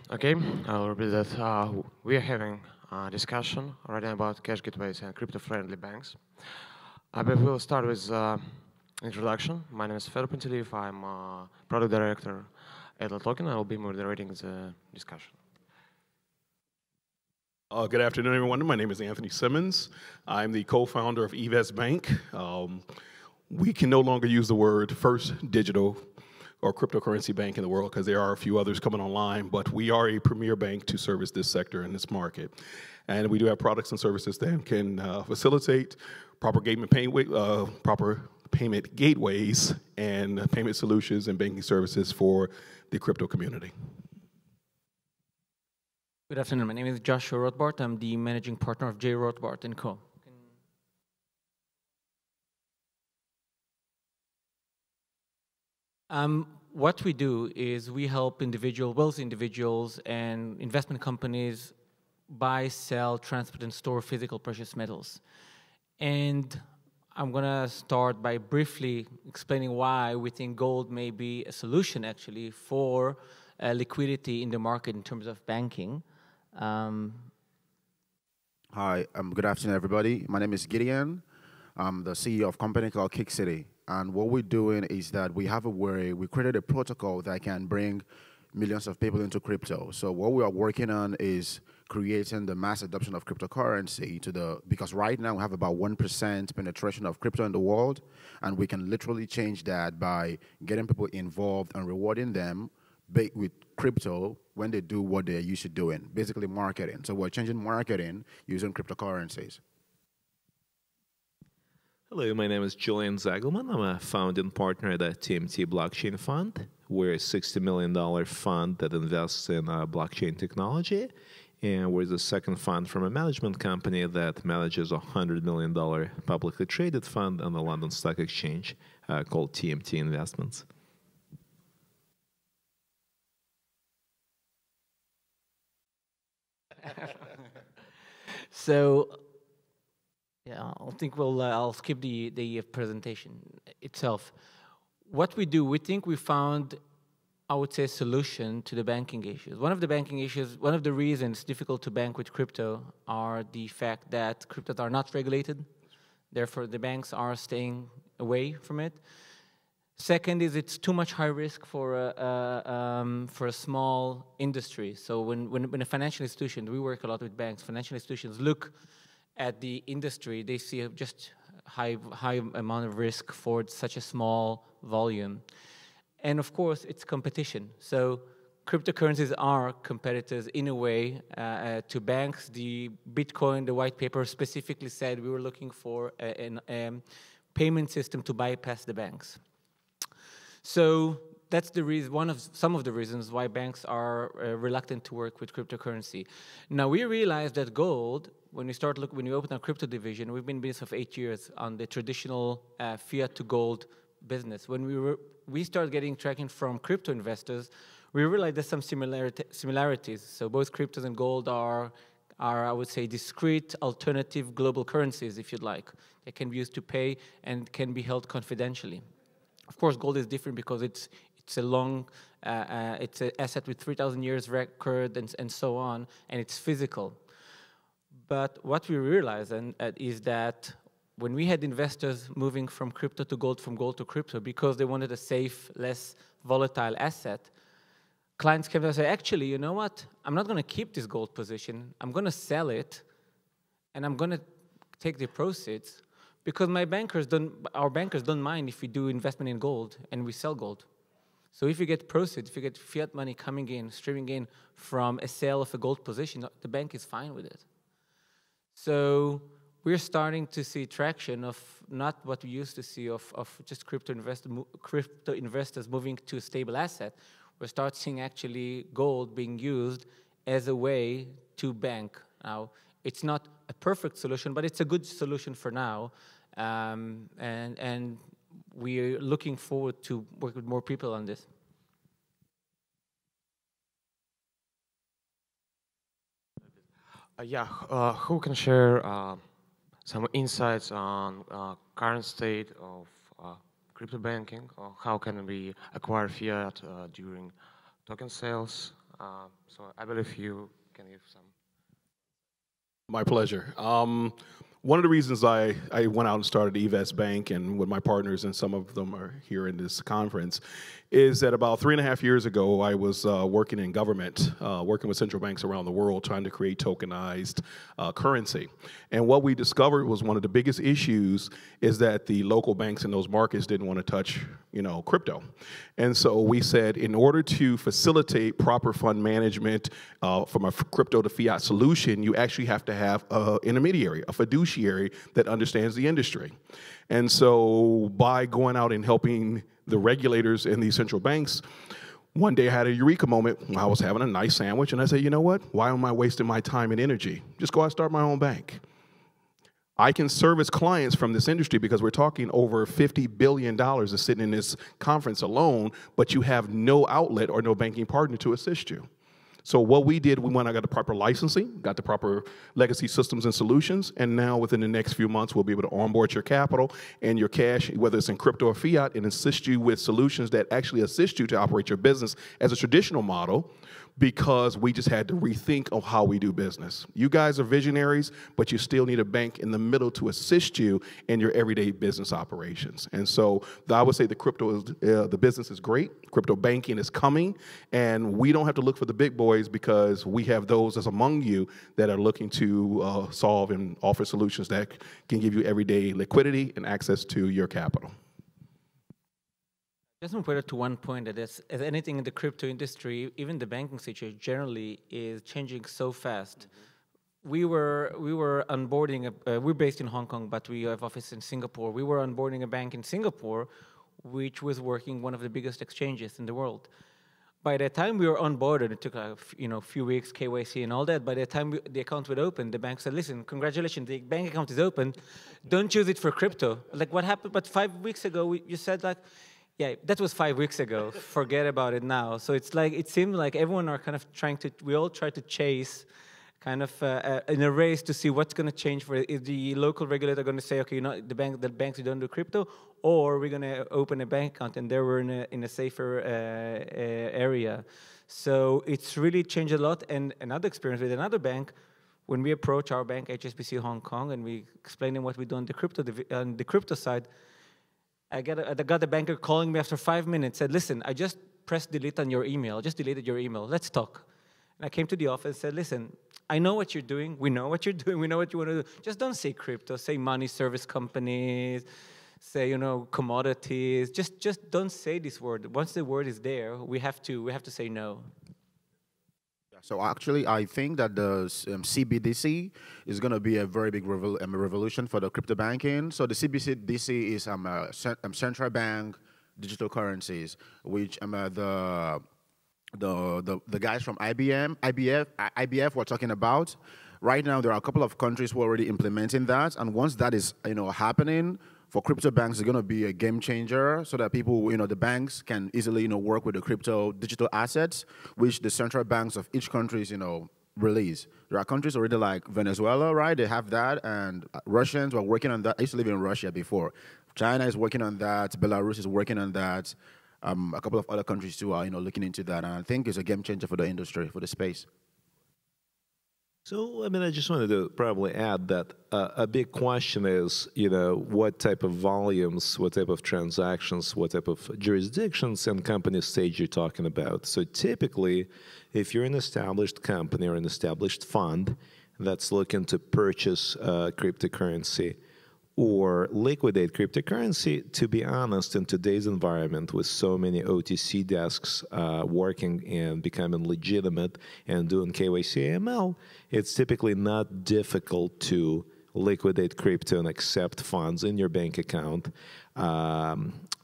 Okay, I'll repeat that. We are having a discussion already about cash gateways and crypto-friendly banks. But we'll start with introduction. My name is Fedor Panteleev. I'm a product director at LATOKEN. I will be moderating the discussion. Good afternoon, everyone. My name is Anthony Simmons. I'm the co-founder of eVest Bank. We can no longer use the word first digital or cryptocurrency bank in the world because there are a few others coming online, but we are a premier bank to service this sector and this market. And we do have products and services that can facilitate proper payment gateways and payment solutions and banking services for the crypto community. Good afternoon. My name is Joshua Rotbart. I'm the managing partner of Rotbart Co. What we do is we help wealthy individuals and investment companies buy, sell, transport, and store physical precious metals. And I'm going to start by briefly explaining why we think gold may be a solution, actually, for liquidity in the market in terms of banking. Hi, good afternoon, everybody. My name is Gideon. I'm the CEO of a company called Kick City. And what we're doing is that we created a protocol that can bring millions of people into crypto. So what we are working on is creating the mass adoption of cryptocurrency because right now we have about 1% penetration of crypto in the world, and we can literally change that by getting people involved and rewarding them with crypto when they do what they're used to doing, basically marketing. So we're changing marketing using cryptocurrencies. Hello, my name is Julian Zegelman. I'm a founding partner at the TMT Blockchain Fund. We're a $60 million fund that invests in blockchain technology. And we're the second fund from a management company that manages a $100 million publicly traded fund on the London Stock Exchange called TMT Investments. So, yeah, I think I'll skip the presentation itself. What we do, we think we found, I would say, a solution to the banking issues. One of the reasons it's difficult to bank with crypto are the fact that cryptos are not regulated. Therefore, the banks are staying away from it. Second is it's too much high risk for a small industry. So when a financial institution, we work a lot with banks, financial institutions look at the industry, they see just high amount of risk for such a small volume. And of course, it's competition. So cryptocurrencies are competitors in a way to banks. The Bitcoin, the white paper specifically said we were looking for a payment system to bypass the banks. So that's the reason, some of the reasons why banks are reluctant to work with cryptocurrency. Now we realize that gold, when we opened our crypto division, we've been in business for 8 years on the traditional fiat to gold business. When we started getting tracking from crypto investors, we realized there's some similarities. So both cryptos and gold are, I would say, discrete alternative global currencies, if you'd like. They can be used to pay and can be held confidentially. Of course, gold is different because it's an asset with 3,000 years record and so on, and it's physical. But what we realized is that when we had investors moving from crypto to gold, from gold to crypto, because they wanted a safe, less volatile asset, clients came and say, actually, you know what? I'm not going to keep this gold position. I'm going to sell it, and I'm going to take the proceeds because our bankers don't mind if we do investment in gold and we sell gold. So if you get proceeds, if you get fiat money coming in, streaming in from a sale of a gold position, the bank is fine with it. So we're starting to see traction of not what we used to see of just crypto investors moving to a stable asset. We're starting seeing actually gold being used as a way to bank. Now, it's not a perfect solution, but it's a good solution for now. And we're looking forward to work with more people on this. Who can share some insights on current state of crypto banking? Or how can we acquire fiat during token sales? So I believe you can give some. My pleasure. One of the reasons I went out and started eVest Bank, and with my partners, and some of them are here in this conference, is that about 3.5 years ago, I was working in government, working with central banks around the world, trying to create tokenized currency. And what we discovered was one of the biggest issues is that the local banks in those markets didn't want to touch, crypto. And so we said, in order to facilitate proper fund management from a crypto to fiat solution, you actually have to have an intermediary, a fiduciary that understands the industry. And so by going out and helping the regulators and these central banks, one day I had a eureka moment. I was having a nice sandwich, and I said, you know what? Why am I wasting my time and energy? Just go out and start my own bank. I can service clients from this industry because we're talking over $50 billion is sitting in this conference alone, but you have no outlet or no banking partner to assist you. So what we did, we went and got the proper licensing, got the proper legacy systems and solutions, and now within the next few months, we'll be able to onboard your capital and your cash, whether it's in crypto or fiat, and assist you with solutions that actually assist you to operate your business as a traditional model, because we just had to rethink of how we do business. You guys are visionaries, but you still need a bank in the middle to assist you in your everyday business operations. And so I would say the business is great. Crypto banking is coming, and we don't have to look for the big boys because we have those that's among you that are looking to solve and offer solutions that can give you everyday liquidity and access to your capital. Just to put it to one point, that as anything in the crypto industry, even the banking situation generally is changing so fast. Mm-hmm. We were onboarding, we're based in Hong Kong, but we have office in Singapore. We were onboarding a bank in Singapore, which was working one of the biggest exchanges in the world. By the time we were onboarded, it took a few weeks, KYC and all that. By the time the account would open, the bank said, listen, congratulations, the bank account is open. Don't use it for crypto. Like, what happened? But 5 weeks ago, you said, like, yeah, that was 5 weeks ago. Forget about it now. So it's like, it seemed like everyone are kind of we all try to chase kind of in a race to see what's going to change for it. Is the local regulator going to say, okay, the banks don't do crypto, or we're going to open a bank account, and there we're in a safer area. So it's really changed a lot. And another experience with another bank, when we approach our bank, HSBC Hong Kong, and we explain them what we do on the crypto side, I got a banker calling me after 5 minutes, said, listen, I just pressed delete on your email, just deleted your email, let's talk. And I came to the office and said, listen, I know what you're doing, we know what you're doing, we know what you want to do. Just don't say crypto, say money service companies, say, commodities. Just don't say this word. Once the word is there, we have to say no. So actually, I think that the CBDC is going to be a very big revolution for the crypto banking. So the CBDC is central bank digital currencies, which the guys from IBF were talking about. Right now, there are a couple of countries who are already implementing that, and once that is happening, for crypto banks, it's going to be a game changer, so that people, the banks can easily, work with the crypto digital assets, which the central banks of each country, release. There are countries already like Venezuela, right? They have that, and Russians were working on that. I used to live in Russia before. China is working on that. Belarus is working on that. A couple of other countries too are, looking into that, and I think it's a game changer for the industry, for the space. So, I just wanted to probably add that a big question is, what type of volumes, what type of transactions, what type of jurisdictions and company stage you're talking about. So typically, if you're an established company or an established fund that's looking to purchase cryptocurrency or liquidate cryptocurrency, to be honest, in today's environment with so many OTC desks working and becoming legitimate and doing KYC AML, it's typically not difficult to liquidate crypto and accept funds in your bank account,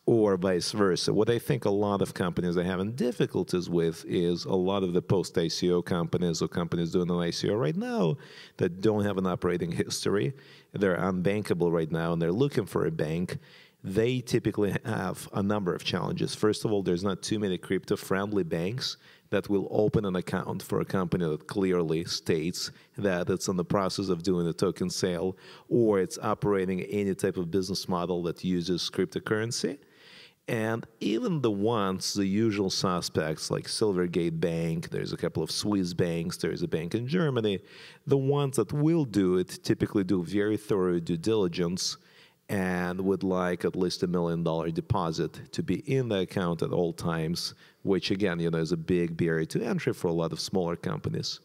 or vice versa. What I think a lot of companies are having difficulties with is a lot of the post-ICO companies or companies doing an ICO right now that don't have an operating history. They're unbankable right now, and they're looking for a bank. They typically have a number of challenges. First of all, there's not too many crypto-friendly banks that will open an account for a company that clearly states that it's in the process of doing a token sale or it's operating any type of business model that uses cryptocurrency. And even the ones, the usual suspects like Silvergate Bank, there's a couple of Swiss banks, there's a bank in Germany, the ones that will do it typically do very thorough due diligence and would like at least $1 million deposit to be in the account at all times, which again, is a big barrier to entry for a lot of smaller companies.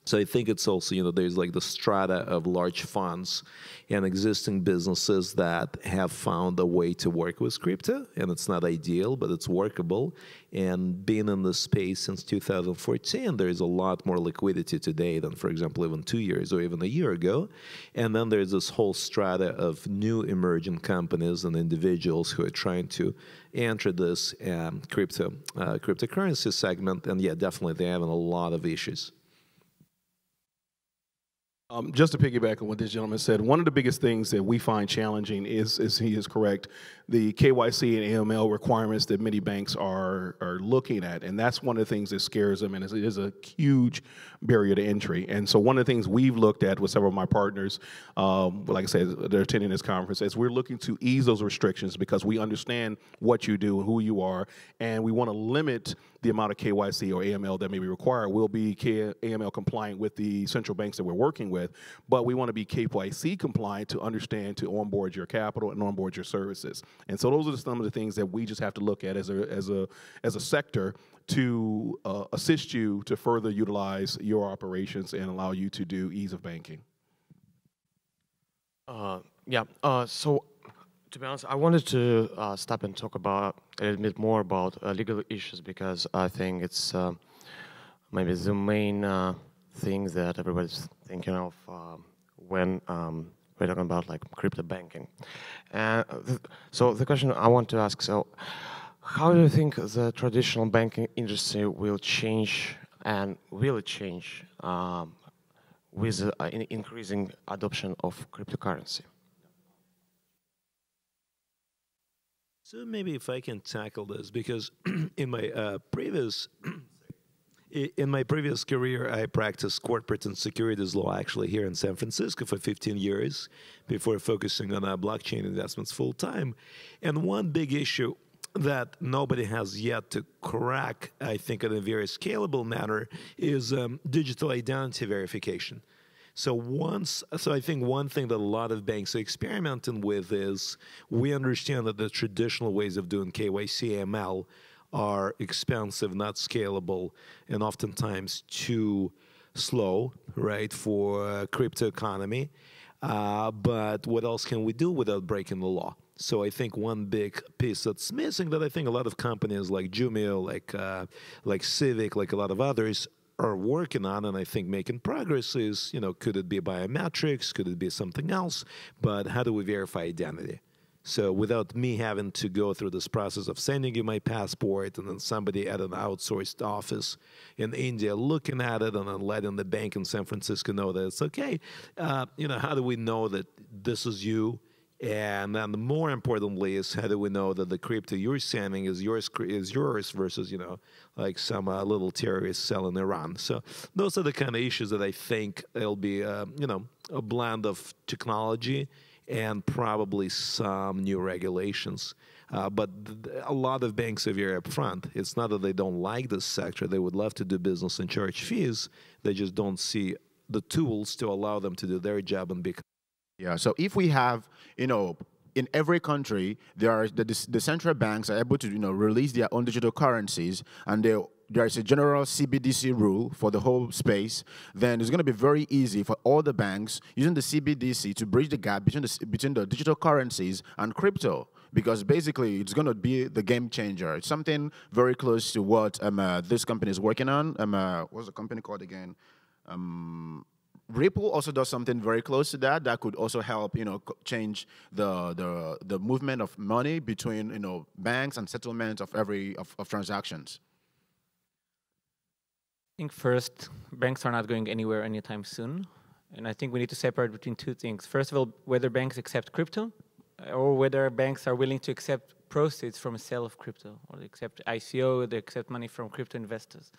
So I think it's also, there's like the strata of large funds and existing businesses that have found a way to work with crypto, and it's not ideal, but it's workable. And being in this space since 2014, there's a lot more liquidity today than, for example, even 2 years or even a year ago. And then there's this whole strata of new emerging companies and individuals who are trying to enter this cryptocurrency segment. And yeah, definitely they're having a lot of issues. Just to piggyback on what this gentleman said, one of the biggest things that we find challenging is he is correct, the KYC and AML requirements that many banks are looking at, and that's one of the things that scares them, and it is a huge barrier to entry. And so one of the things we've looked at with several of my partners, like I said, they're attending this conference, is we're looking to ease those restrictions because we understand what you do and who you are, and we want to limit the amount of KYC or AML that may be required. We'll be AML compliant with the central banks that we're working with, but we want to be KYC compliant to understand to onboard your capital and onboard your services. And so those are some of the things that we just have to look at as a sector to assist you to further utilize your operations and allow you to do ease of banking. So to be honest, I wanted to stop and talk about a little bit more about legal issues because I think it's maybe the main thing that everybody's thinking of when we're talking about like crypto banking. So the question I want to ask, so how do you think the traditional banking industry will change, and will it change with increasing adoption of cryptocurrency? So maybe if I can tackle this, because in my previous career, I practiced corporate and securities law actually here in San Francisco for 15 years before focusing on blockchain investments full time. And one big issue that nobody has yet to crack, I think, in a very scalable manner, is digital identity verification. So I think one thing that a lot of banks are experimenting with is we understand that the traditional ways of doing KYC, AML are expensive, not scalable, and oftentimes too slow, right, for crypto economy. But what else can we do without breaking the law? So I think one big piece that's missing that I think a lot of companies like Jumio, like Civic, like a lot of others are working on, and I think making progress is, could it be biometrics? Could it be something else? But how do we verify identity? So without me having to go through this process of sending you my passport and then somebody at an outsourced office in India looking at it and then letting the bank in San Francisco know that it's okay, how do we know that this is you? And then more importantly is how do we know that the crypto you're sending is yours versus, like some little terrorist cell in Iran. So those are the kind of issues that I think it'll be, a blend of technology and probably some new regulations. But a lot of banks are very upfront. It's not that they don't like this sector. They would love to do business and charge fees. They just don't see the tools to allow them to do their job and become. Yeah, so if we have, in every country, there are the central banks are able to, release their own digital currencies, and there is a general CBDC rule for the whole space, then it's going to be very easy for all the banks using the CBDC to bridge the gap between the digital currencies and crypto, because basically it's going to be the game changer. It's something very close to what this company is working on. What's the company called again? Ripple also does something very close to that could also help, change the movement of money between, banks and settlement of of transactions. I think first, banks are not going anywhere anytime soon. And I think we need to separate between two things. First of all, whether banks accept crypto or whether banks are willing to accept proceeds from a sale of crypto, or they accept ICO, they accept money from crypto investors.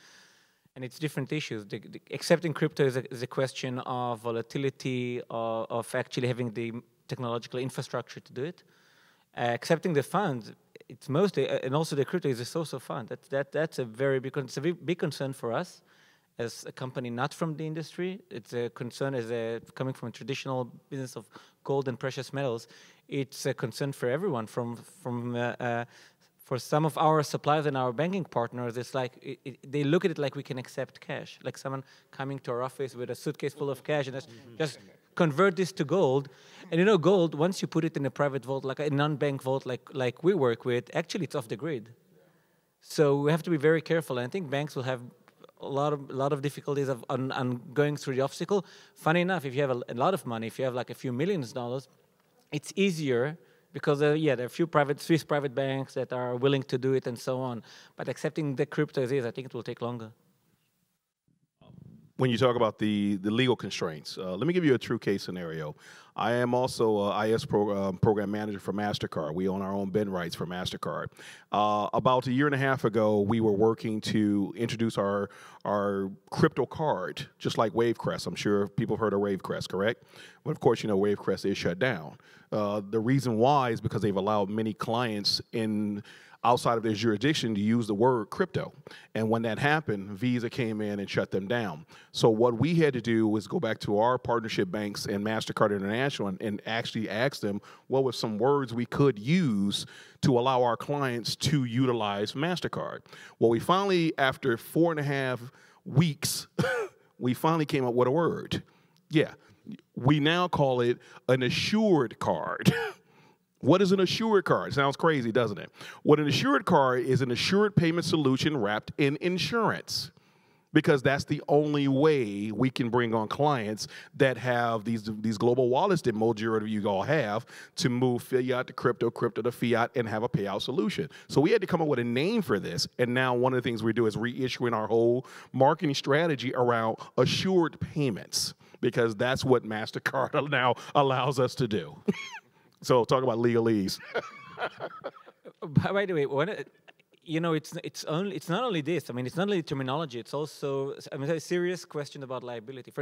And it's different issues. Accepting crypto is a question of volatility, of actually having the technological infrastructure to do it. Accepting the fund it's mostly, and also the crypto is a source of fund. That's a very big, it's a big concern for us as a company not from the industry. It's a concern coming from a traditional business of gold and precious metals. It's a concern for everyone. For some of our suppliers and our banking partners, it's like they look at it like we can accept cash, like someone coming to our office with a suitcase full of cash and just convert this to gold. And you know, gold, once you put it in a private vault, like a non-bank vault, like we work with, actually it's off the grid. So we have to be very careful. And I think banks will have a lot of difficulties on going through the obstacle. Funny enough, if you have a lot of money, if you have like a few millions of dollars, it's easier because there are a few Swiss private banks that are willing to do it and so on. But accepting the crypto as is, I think it will take longer. When you talk about the legal constraints, let me give you a true case scenario. I am also an IS program manager for MasterCard. We own our own BIN rights for MasterCard. About a year and a half ago, we were working to introduce our crypto card, just like Wavecrest. I'm sure people have heard of Wavecrest, correct? But of course, you know, Wavecrest is shut down. The reason why is because they've allowed many clients outside of their jurisdiction to use the word crypto. And when that happened, Visa came in and shut them down. So what we had to do was go back to our partnership banks and MasterCard International and actually ask them what were some words we could use to allow our clients to utilize MasterCard. Well, we finally, after 4.5 weeks, we finally came up with a word. Yeah, we now call it an assured card. What is an assured card? Sounds crazy, doesn't it? What an assured card is an assured payment solution wrapped in insurance, because that's the only way we can bring on clients that have these global wallets that majority of you all have to move fiat to crypto, crypto to fiat, and have a payout solution. So we had to come up with a name for this, and now one of the things we do is reissuing our whole marketing strategy around assured payments, because that's what MasterCard now allows us to do. So talk about legalese. By the way, you know, it's not only this. I mean, it's not only terminology. It's also, I mean, a serious question about liability.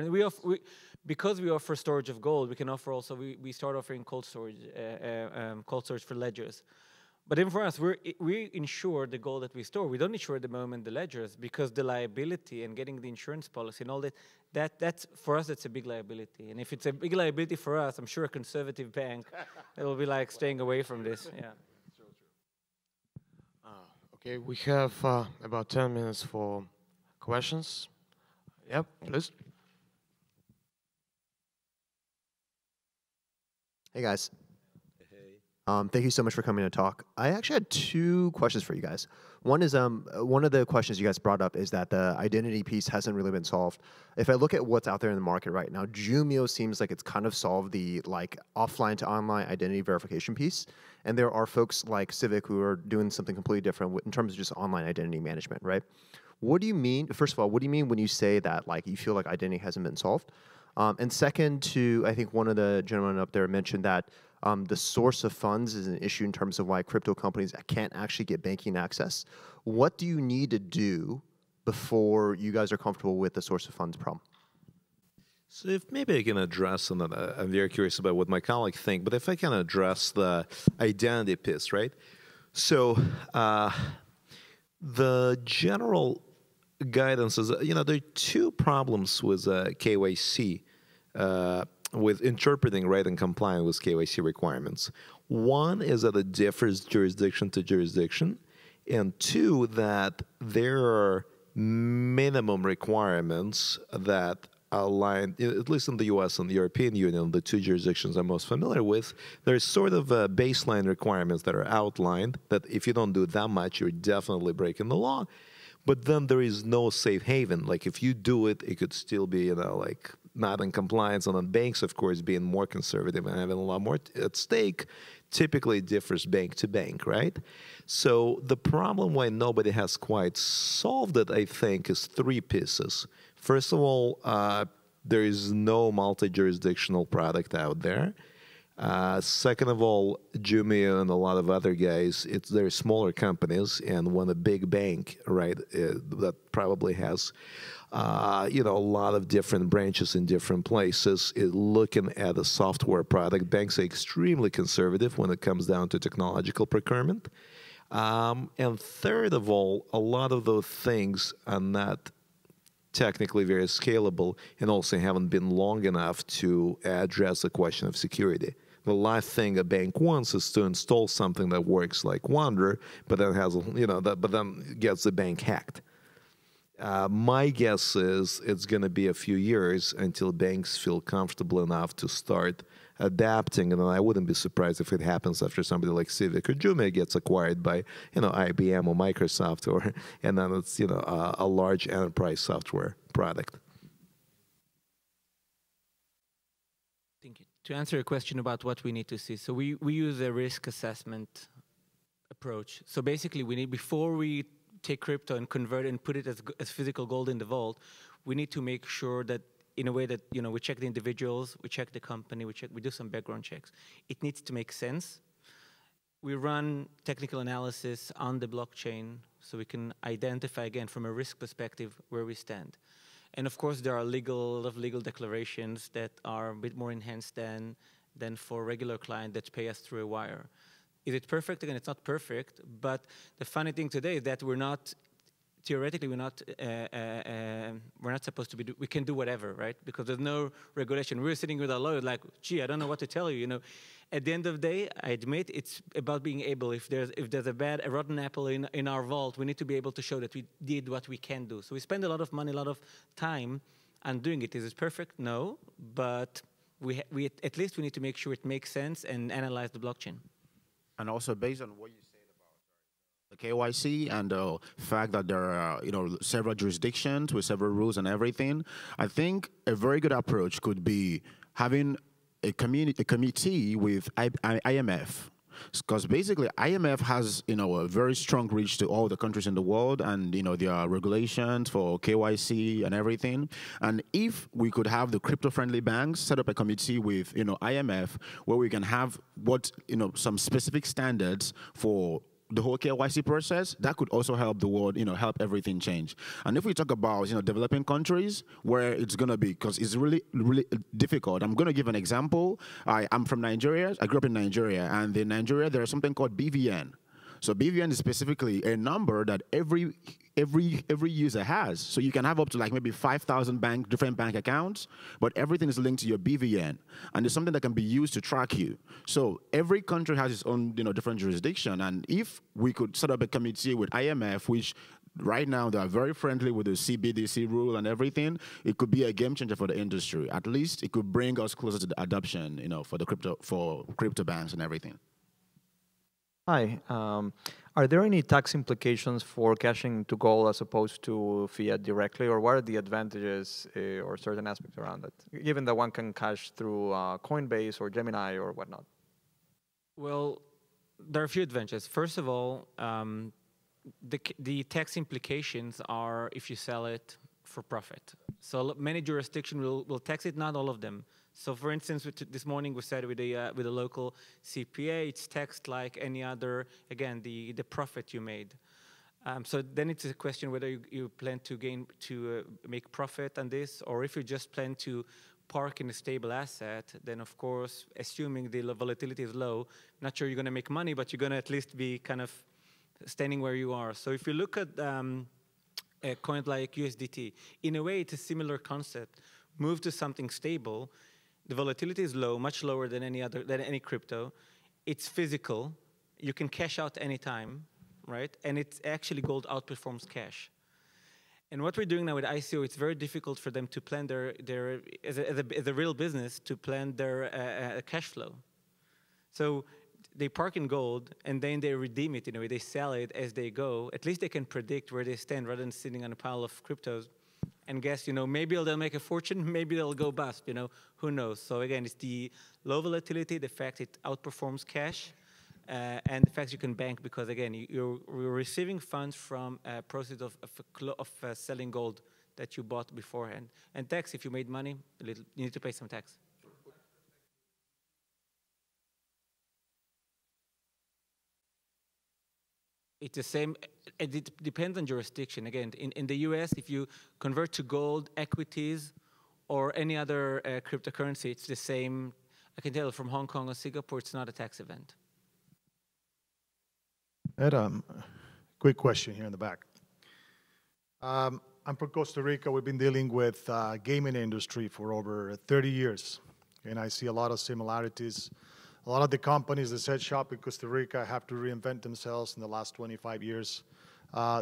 Because we offer storage of gold, we can offer also. We start offering cold storage for ledgers. But even for us, we insure the gold that we store. We don't insure at the moment the ledgers, because the liability and getting the insurance policy and all that's for us, it's a big liability. And if it's a big liability for us, I'm sure a conservative bank will be like staying away from this. Yeah. Okay, we have about 10 minutes for questions. Yep, please. Hey guys. Thank you so much for coming to talk. I actually had 2 questions for you guys. One is, one of the questions you guys brought up is that the identity piece hasn't really been solved. If I look at what's out there in the market right now, Jumio seems like it's kind of solved the offline to online identity verification piece. And there are folks like Civic who are doing something completely different in terms of just online identity management, right? What do you mean, first of all, what do you mean when you say that you feel like identity hasn't been solved? And second, I think one of the gentlemen up there mentioned that the source of funds is an issue in terms of why crypto companies can't actually get banking access. What do you need to do before you guys are comfortable with the source of funds problem? So if maybe I can address, and I'm very curious about what my colleagues think, but if I can address the identity piece, right? So the general guidance is, there are 2 problems with KYC. With interpreting, right, and complying with KYC requirements. One is that it differs jurisdiction to jurisdiction, and 2, that there are minimum requirements that align, at least in the US and the European Union, the 2 jurisdictions I'm most familiar with, there's sort of baseline requirements that are outlined that if you don't do that much, you're definitely breaking the law. But then there is no safe haven. Like if you do it, it could still be, not in compliance. And then banks, of course, being more conservative and having a lot more at stake, typically differs bank to bank, right? So the problem why nobody has quite solved it, I think, is 3 pieces. First of all, there is no multi-jurisdictional product out there. Second of all, Jumio and a lot of other guys, they're smaller companies, and when a big bank, right, that probably has, a lot of different branches in different places, is looking at a software product. Banks are extremely conservative when it comes down to technological procurement. And third of all, a lot of those things are not technically very scalable and also haven't been long enough to address the question of security. The last thing a bank wants is to install something that works like Wonder, but then has, but then gets the bank hacked. My guess is it's going to be a few years until banks feel comfortable enough to start adapting, and then I wouldn't be surprised if it happens after somebody like Civic or Jume gets acquired by, IBM or Microsoft, and then it's, a large enterprise software product. Thank you. To answer your question about what we need to see, so we use a risk assessment approach. So basically, before we take crypto and convert it and put it as physical gold in the vault, we need to make sure that in a way that, we check the individuals, we check the company, we do some background checks. It needs to make sense. We run technical analysis on the blockchain so we can identify, again, from a risk perspective, where we stand. And of course, there are a lot of legal declarations that are a bit more enhanced than for regular clients that pay us through a wire. Is it perfect? Again, it's not perfect, but the funny thing today is that theoretically, we're not supposed to be, we can do whatever, right? Because there's no regulation. We're sitting with our lawyer like, gee, I don't know what to tell you, At the end of the day, I admit it's about being able, if there's a rotten apple in our vault, we need to be able to show that we did what we can do. So we spend a lot of money, a lot of time on doing it. Is it perfect? No, but at least we need to make sure it makes sense and analyze the blockchain. And also based on what you said about the KYC and the fact that there are, several jurisdictions with several rules and everything, I think a very good approach could be having a committee with IMF. Because basically IMF has, a very strong reach to all the countries in the world, and, there are regulations for KYC and everything. And if we could have the crypto-friendly banks set up a committee with, IMF, where we can have some specific standards for the whole KYC process, that could also help the world, help everything change. And if we talk about, developing countries where it's going to be, because it's really, really difficult. I'm going to give an example. I'm from Nigeria. I grew up in Nigeria. And in Nigeria, there's something called BVN. So BVN is specifically a number that every user has. So you can have up to like maybe 5,000 different bank accounts, but everything is linked to your BVN, and it's something that can be used to track you. So every country has its own, different jurisdiction. And if we could set up a committee with IMF, which right now they are very friendly with the CBDC rule and everything, it could be a game changer for the industry. At least it could bring us closer to the adoption, for crypto banks and everything. Hi. Are there any tax implications for cashing to gold as opposed to fiat directly, or what are the advantages or certain aspects around it, given that one can cash through Coinbase or Gemini or whatnot? Well, there are a few advantages. First of all, the tax implications are if you sell it for profit. So many jurisdictions will tax it, not all of them. So, for instance, this morning we said with a local CPA, it's taxed like any other. Again, the profit you made. So then it's a question whether you plan to make profit on this, or if you just plan to park in a stable asset. Then, of course, assuming the volatility is low, not sure you're going to make money, but you're going to at least be kind of standing where you are. So if you look at a coin like USDT, in a way, it's a similar concept. Move to something stable. The volatility is low, much lower than any crypto. It's physical. You can cash out anytime, right? And it's actually gold outperforms cash. And what we're doing now with ICO, it's very difficult for them to plan as a real business, to plan their cash flow. So they park in gold, and then they redeem it in a way. They sell it as they go. At least they can predict where they stand rather than sitting on a pile of cryptos and guess, maybe they'll make a fortune, maybe they'll go bust, who knows? So again, it's the low volatility, the fact it outperforms cash, and the fact you can bank because, again, you're receiving funds from a process of selling gold that you bought beforehand. And tax, if you made money, you need to pay some tax. It's the same. It depends on jurisdiction. Again, in the US, if you convert to gold, equities, or any other cryptocurrency, it's the same. I can tell from Hong Kong or Singapore, it's not a tax event. I had a quick question here in the back. I'm from Costa Rica. We've been dealing with gaming industry for over 30 years, and I see a lot of similarities. A lot of the companies that set shop in Costa Rica have to reinvent themselves in the last 25 years.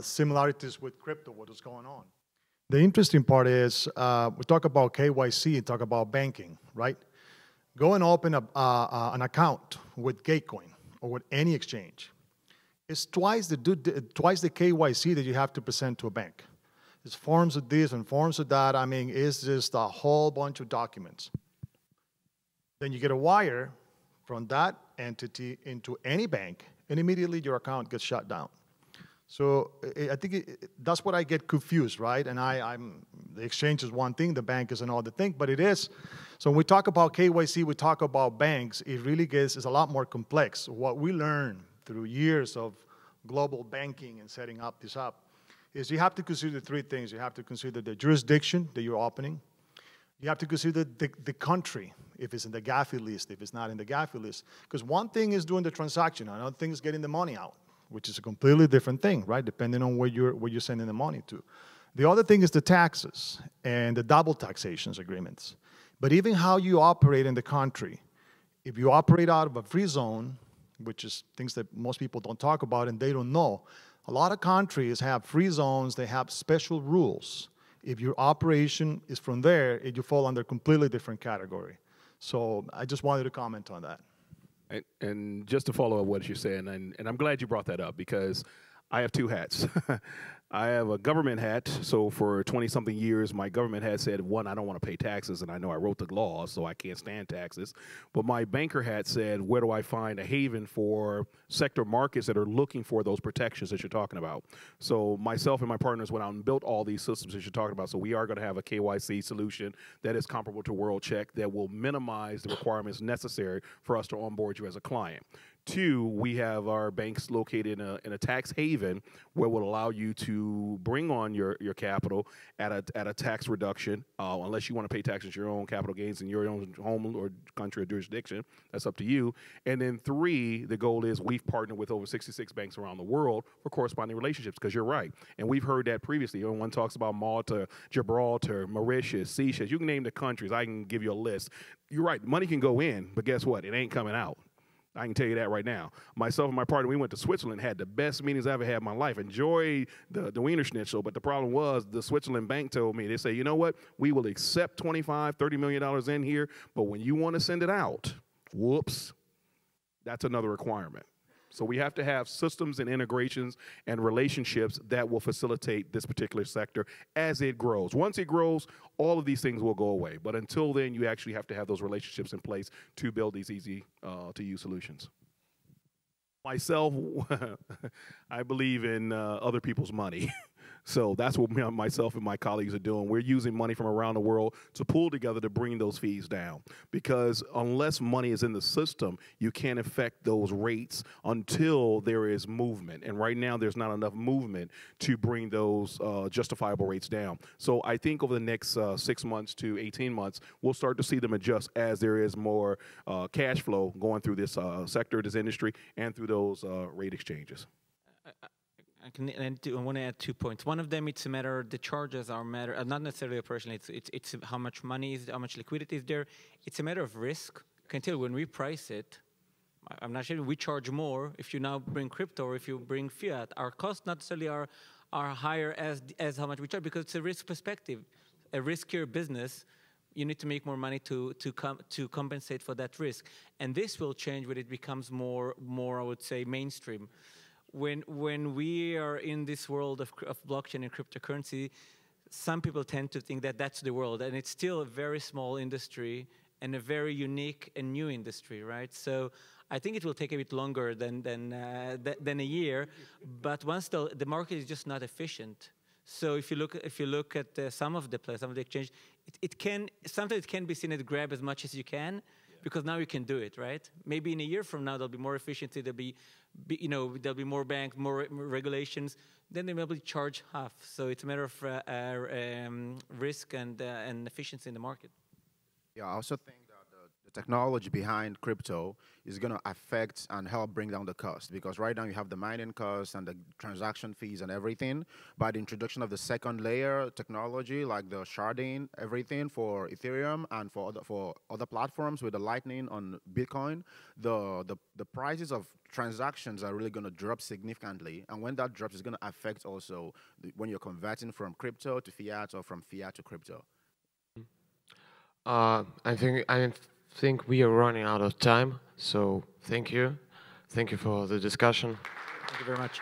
Similarities with crypto, what is going on. The interesting part is we talk about KYC and talk about banking, right? Go and open an account with Gatecoin or with any exchange. It's twice the KYC that you have to present to a bank. It's forms of this and forms of that. I mean, it's just a whole bunch of documents. Then you get a wire from that entity into any bank, and immediately your account gets shut down. So I think that's what I get confused, right? And the exchange is one thing, the bank is another thing, but it is. So when we talk about KYC, we talk about banks, it really is a lot more complex. What we learn through years of global banking and setting up this up is you have to consider three things. You have to consider the jurisdiction that you're opening. You have to consider the country, if it's in the GAFI list, if it's not in the GAFI list. Because one thing is doing the transaction, another thing is getting the money out, which is a completely different thing, right? Depending on where you're sending the money to. The other thing is the taxes and the double taxations agreements. But even how you operate in the country, if you operate out of a free zone, which is things that most people don't talk about and they don't know, a lot of countries have free zones, they have special rules. If your operation is from there, you fall under a completely different category. So I just wanted to comment on that. And just to follow up what you're saying, and I'm glad you brought that up because I have two hats. I have a government hat, so for 20-something years, my government hat said, one, I don't want to pay taxes, and I know I wrote the law, so I can't stand taxes. But my banker hat said, where do I find a haven for sector markets that are looking for those protections that you're talking about? So myself and my partners went out and built all these systems that you're talking about, so we are going to have a KYC solution that is comparable to WorldCheck that will minimize the requirements necessary for us to onboard you as a client. Two, we have our banks located in a tax haven where will allow you to bring on your capital at a tax reduction, unless you want to pay taxes your own capital gains in your own home or country or jurisdiction. That's up to you. And then three, the goal is we've partnered with over 66 banks around the world for corresponding relationships, because you're right. And we've heard that previously. Everyone talks about Malta, Gibraltar, Mauritius, Seychelles. You can name the countries. I can give you a list. You're right. Money can go in, but guess what? It ain't coming out. I can tell you that right now. Myself and my partner, we went to Switzerland, had the best meetings I ever had in my life. Enjoyed the Wiener Schnitzel, but the problem was the Switzerland bank told me, they say, you know what, we will accept $25, $30 million in here, but when you want to send it out, whoops, that's another requirement. So we have to have systems and integrations and relationships that will facilitate this particular sector as it grows. Once it grows, all of these things will go away. But until then, you actually have to have those relationships in place to build these easy to use solutions. Myself, I believe in other people's money. So that's what myself and my colleagues are doing. We're using money from around the world to pull together to bring those fees down. Because unless money is in the system, you can't affect those rates until there is movement. And right now, there's not enough movement to bring those justifiable rates down. So I think over the next 6 months to 18 months, we'll start to see them adjust as there is more cash flow going through this sector, this industry, and through those rate exchanges. I want to add 2 points. One of them, it's a matter, the charges are a matter, not necessarily operational, it's how much money is, how much liquidity is there. It's a matter of risk. I can tell you, when we price it, I'm not sure we charge more if you now bring crypto or if you bring fiat. Our costs not necessarily are higher as how much we charge, because it's a risk perspective. A riskier business, you need to make more money to compensate for that risk. And this will change when it becomes more I would say, mainstream. When we are in this world of blockchain and cryptocurrency, some people tend to think that that's the world, and it's still a very small industry and a very unique and new industry, right? So I think it will take a bit longer than a year, but once the market is just not efficient. So if you look at some of the exchange, sometimes it can be seen as grab as much as you can, because now you can do it, right? Maybe in a year from now there'll be more efficiency, there'll be more banks, more regulations. Then they maybe charge half. So it's a matter of risk and efficiency in the market. Yeah, I also think that the technology behind crypto is going to affect and help bring down the cost, because right now you have the mining costs and the transaction fees and everything. By the introduction of the second layer technology, like the sharding, everything for Ethereum and for other platforms with the Lightning on Bitcoin, the prices of transactions are really going to drop significantly. And when that drops, it's going to affect also when you're converting from crypto to fiat or from fiat to crypto. I think we are running out of time, so thank you for the discussion. Thank you very much.